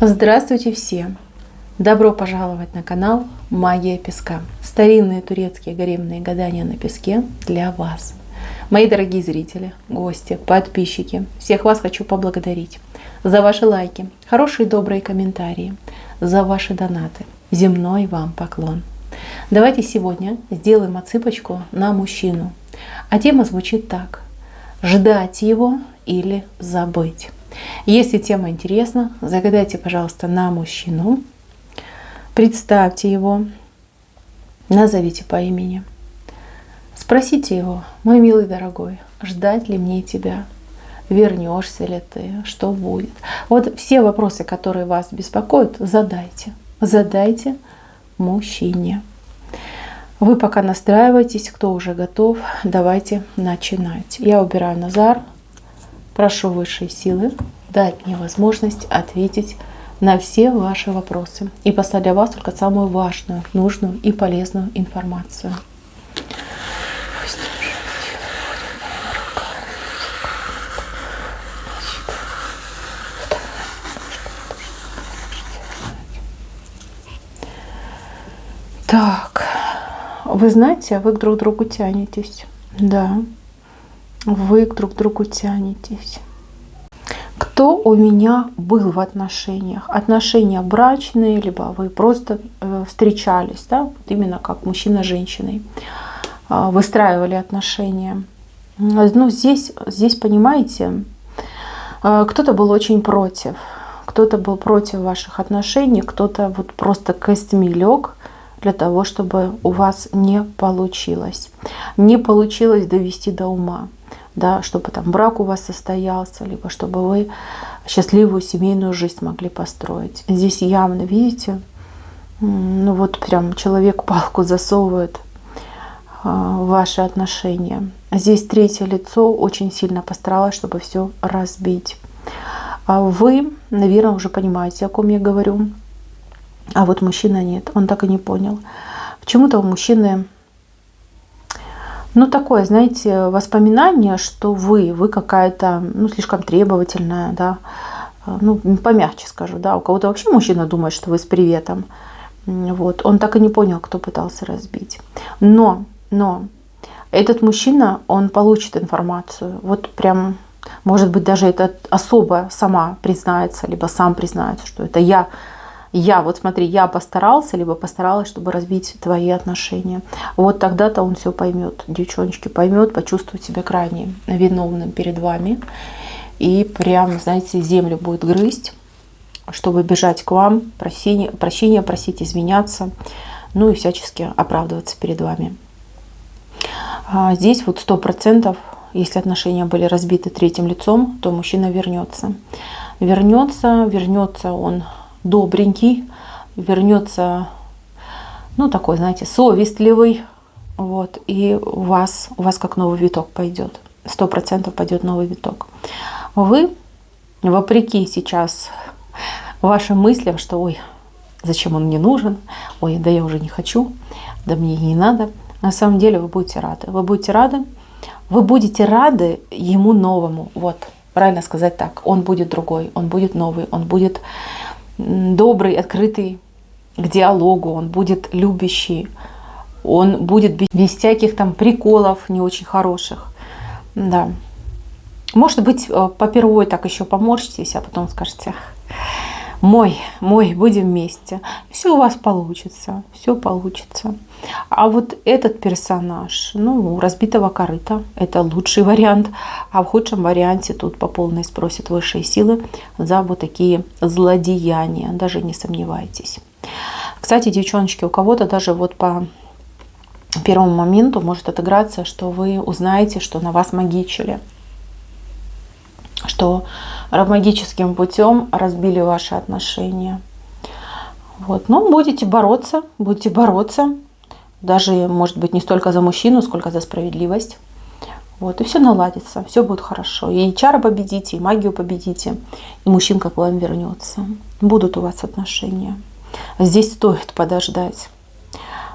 Здравствуйте все! Добро пожаловать на канал Магия Песка. Старинные турецкие гаремные гадания на песке для вас. Мои дорогие зрители, гости, подписчики, всех вас хочу поблагодарить за ваши лайки, хорошие добрые комментарии, за ваши донаты. Земной вам поклон. Давайте сегодня сделаем отсыпочку на мужчину. А тема звучит так: ждать его или забыть. Если тема интересна, загадайте, пожалуйста, на мужчину, представьте его, назовите по имени, спросите его: мой милый дорогой, ждать ли мне тебя, вернешься ли ты, что будет. Вот все вопросы, которые вас беспокоят, задайте мужчине. Вы пока настраивайтесь, кто уже готов, давайте начинать. Я убираю Назар. Прошу высшие силы дать мне возможность ответить на все ваши вопросы и послать для вас только самую важную, нужную и полезную информацию. Так, вы знаете, вы друг к другу тянетесь, да. Вы друг к другу тянетесь. Кто у меня был в отношениях? Отношения брачные, либо вы просто встречались, да? Вот именно как мужчина с женщиной выстраивали отношения. Ну, здесь, понимаете, кто-то был очень против. Кто-то был против ваших отношений, кто-то вот просто костьми лег для того, чтобы у вас не получилось. Не получилось довести до ума. Да, чтобы там брак у вас состоялся, либо чтобы вы счастливую семейную жизнь могли построить. Здесь явно, видите, ну вот прям человек палку засовывает в ваши отношения. Здесь третье лицо очень сильно постаралось, чтобы все разбить. Вы, наверное, уже понимаете, о ком я говорю. А вот мужчина нет, он так и не понял. Почему-то у мужчины, ну, такое, знаете, воспоминание, что вы какая-то, ну, слишком требовательная, да, ну, помягче скажу, да, у кого-то вообще мужчина думает, что вы с приветом. Вот, он так и не понял, кто пытался разбить. Но этот мужчина, он получит информацию, вот прям, может быть, даже эта особа сама признается, либо сам признается, что это я, вот смотри, я постарался, либо постаралась, чтобы разбить твои отношения. Вот тогда-то он все поймет, девчоночки, поймет, почувствует себя крайне виновным перед вами. И прям, знаете, землю будет грызть, чтобы бежать к вам, прощения просить, изменяться, ну и всячески оправдываться перед вами. Здесь вот 100%, если отношения были разбиты третьим лицом, то мужчина вернется. Вернется он добренький, вернется, ну, такой, знаете, совестливый, вот, и у вас как новый виток пойдет, 100% пойдет новый виток. Вы, вопреки сейчас вашим мыслям, что, ой, зачем он мне нужен, ой, да я уже не хочу, да мне не надо, на самом деле вы будете рады, вы будете рады ему новому, вот, правильно сказать так, он будет другой, он будет новый, он будет добрый, открытый к диалогу, он будет любящий, он будет без всяких там приколов не очень хороших. Да. Может быть, попервой так еще поморщитесь, а потом скажете: мой, будем вместе. Все у вас получится, все получится. А вот этот персонаж, ну, разбитого корыта, это лучший вариант. А в худшем варианте тут по полной спросят высшие силы за вот такие злодеяния. Даже не сомневайтесь. Кстати, девчоночки, у кого-то даже вот по первому моменту может отыграться, что вы узнаете, что на вас магичили. Что магическим путем разбили ваши отношения. Вот. Но будете бороться. Даже, может быть, не столько за мужчину, сколько за справедливость. Вот. И все наладится, все будет хорошо. И чары победите, и магию победите, и мужчинка к вам вернется. Будут у вас отношения. Здесь стоит подождать.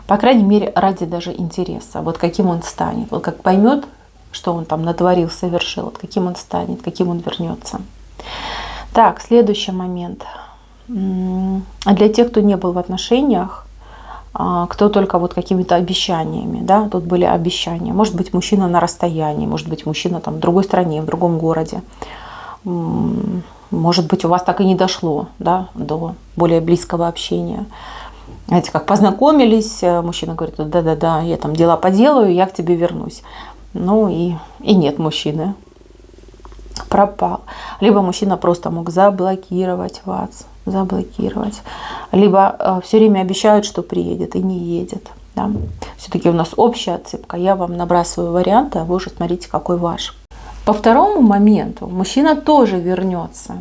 По крайней мере, ради даже интереса. Вот каким он станет. Вот как поймет, что он там натворил, совершил, вот каким он станет, каким он вернется. Так, следующий момент. А для тех, кто не был в отношениях, кто только вот какими-то обещаниями, да, тут были обещания. Может быть, мужчина на расстоянии, может быть, мужчина там в другой стране, в другом городе. Может быть, у вас так и не дошло, да, до более близкого общения. Знаете, как познакомились, мужчина говорит: да-да-да, я там дела поделаю, я к тебе вернусь. Ну и нет мужчины. Пропал. Либо мужчина просто мог заблокировать вас, заблокировать. Либо все время обещают, что приедет, и не едет. Да? Все-таки у нас общая отсыпка. Я вам набрасываю варианты, а вы уже смотрите, какой ваш. По второму моменту мужчина тоже вернется.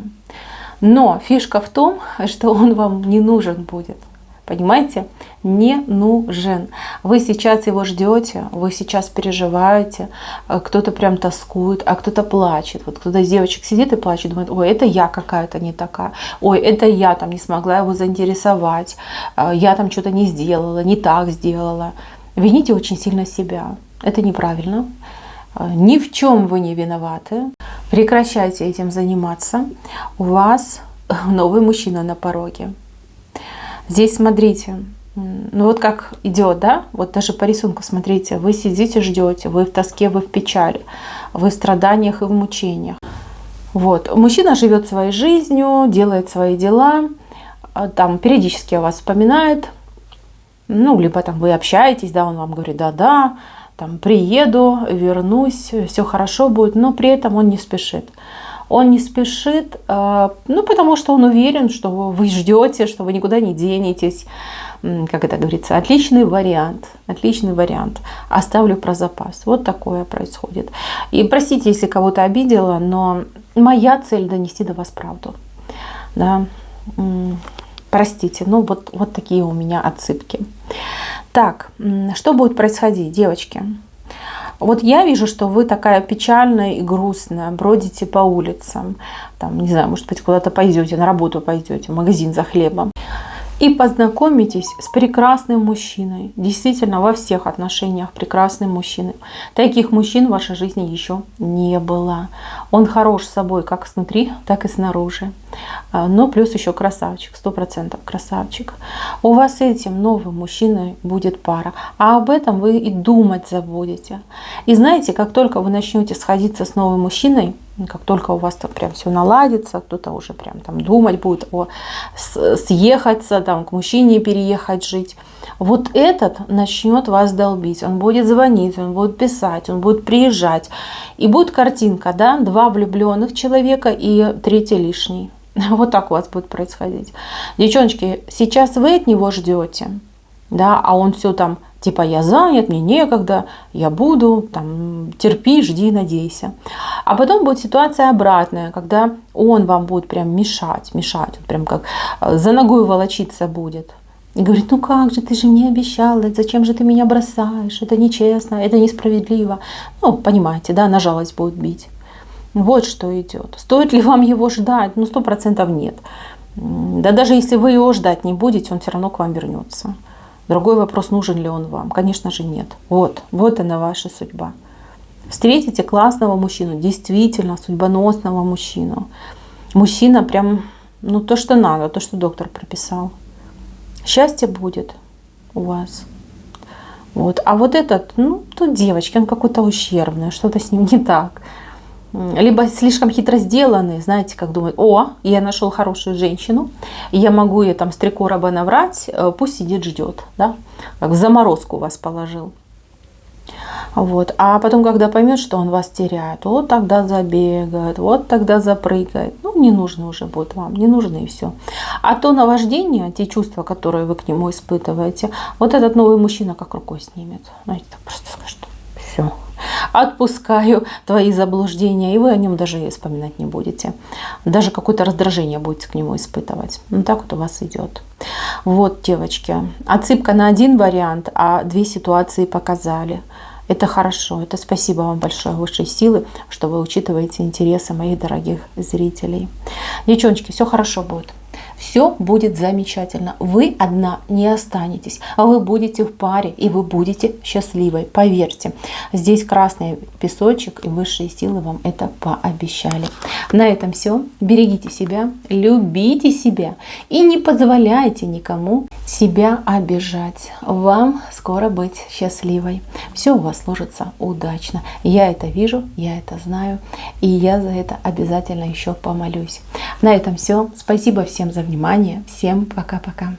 Но фишка в том, что он вам не нужен будет. Понимаете? Не нужен. Вы сейчас его ждете, вы сейчас переживаете, кто-то прям тоскует, а кто-то плачет. Вот кто-то из девочек сидит и плачет, думает: ой, это я какая-то не такая, ой, это я там не смогла его заинтересовать, я там что-то не сделала, не так сделала. Вините очень сильно себя. Это неправильно. Ни в чем вы не виноваты. Прекращайте этим заниматься. У вас новый мужчина на пороге. Здесь смотрите, ну вот как идет, да, вот даже по рисунку смотрите, вы сидите, ждете, вы в тоске, вы в печали, вы в страданиях и в мучениях. Вот, мужчина живет своей жизнью, делает свои дела, там периодически о вас вспоминает, ну, либо там вы общаетесь, да, он вам говорит: да-да, там приеду, вернусь, все хорошо будет, но при этом он не спешит. Он не спешит, ну, потому что он уверен, что вы ждете, что вы никуда не денетесь. Как это говорится, отличный вариант, отличный вариант. Оставлю про запас. Вот такое происходит. И простите, если кого-то обидела, но моя цель донести до вас правду. Да? Простите, ну вот такие у меня отсыпки. Так, что будет происходить, девочки? Вот я вижу, что вы такая печальная и грустная, бродите по улицам, там, не знаю, может быть, куда-то пойдете, на работу пойдете, в магазин за хлебом. И познакомитесь с прекрасным мужчиной. Действительно, во всех отношениях прекрасный мужчина. Таких мужчин в вашей жизни еще не было. Он хорош собой как снутри, так и снаружи. Но плюс еще красавчик, 100% красавчик. У вас с этим новым мужчиной будет пара. А об этом вы и думать забудете. И знаете, как только вы начнете сходиться с новым мужчиной, как только у вас там прям все наладится, кто-то уже прям там думать будет съехаться, там к мужчине переехать жить. Вот этот начнет вас долбить. Он будет звонить, он будет писать, он будет приезжать. И будет картинка, да, 2 влюбленных человека и 3 лишний. Вот так у вас будет происходить. Девчоночки, сейчас вы от него ждете, да, а он все там, типа: я занят, мне некогда, я буду, там, терпи, жди, надейся. А потом будет ситуация обратная, когда он вам будет прям мешать, вот прям как за ногой волочиться будет. И говорит: ну как же, ты же мне обещала, зачем же ты меня бросаешь, это нечестно, это несправедливо. Ну, понимаете, да, на жалость будет бить. Вот что идет. Стоит ли вам его ждать? Ну, 100% нет. Да даже если вы его ждать не будете, он все равно к вам вернется. Другой вопрос: нужен ли он вам? Конечно же нет. Вот она ваша судьба. Встретите классного мужчину, действительно судьбоносного мужчину. Мужчина прям, ну, то, что надо, то, что доктор прописал. Счастье будет у вас. Вот. А вот этот, ну, тут девочки, он какой-то ущербный, что-то с ним не так. Либо слишком хитро сделанный, знаете, как думают: о, я нашел хорошую женщину, я могу ей там с 3 короба наврать, пусть сидит, ждет, да? Как в заморозку вас положил. Вот. А потом, когда поймет, что он вас теряет, вот тогда забегает, вот тогда запрыгает. Ну, не нужно уже будет вам, не нужно и все. А то наваждение, те чувства, которые вы к нему испытываете, вот этот новый мужчина как рукой снимет. Знаете, так просто скажет: все, отпускаю твои заблуждения, и вы о нем даже и вспоминать не будете. Даже какое-то раздражение будете к нему испытывать. Ну, так вот у вас идет. Вот, девочки, отсыпка на 1 вариант, а 2 ситуации показали. Это хорошо, это спасибо вам большое, высшей силы, что вы учитываете интересы моих дорогих зрителей. Девчоночки, все хорошо будет. Все будет замечательно. Вы одна не останетесь. Вы будете в паре, и вы будете счастливой. Поверьте. Здесь красный песочек, и высшие силы вам это пообещали. На этом все. Берегите себя, любите себя и не позволяйте никому себя обижать. Вам скоро быть счастливой. Все у вас сложится удачно. Я это вижу, я это знаю, и я за это обязательно еще помолюсь. На этом все. Спасибо всем за внимание. Всем пока-пока.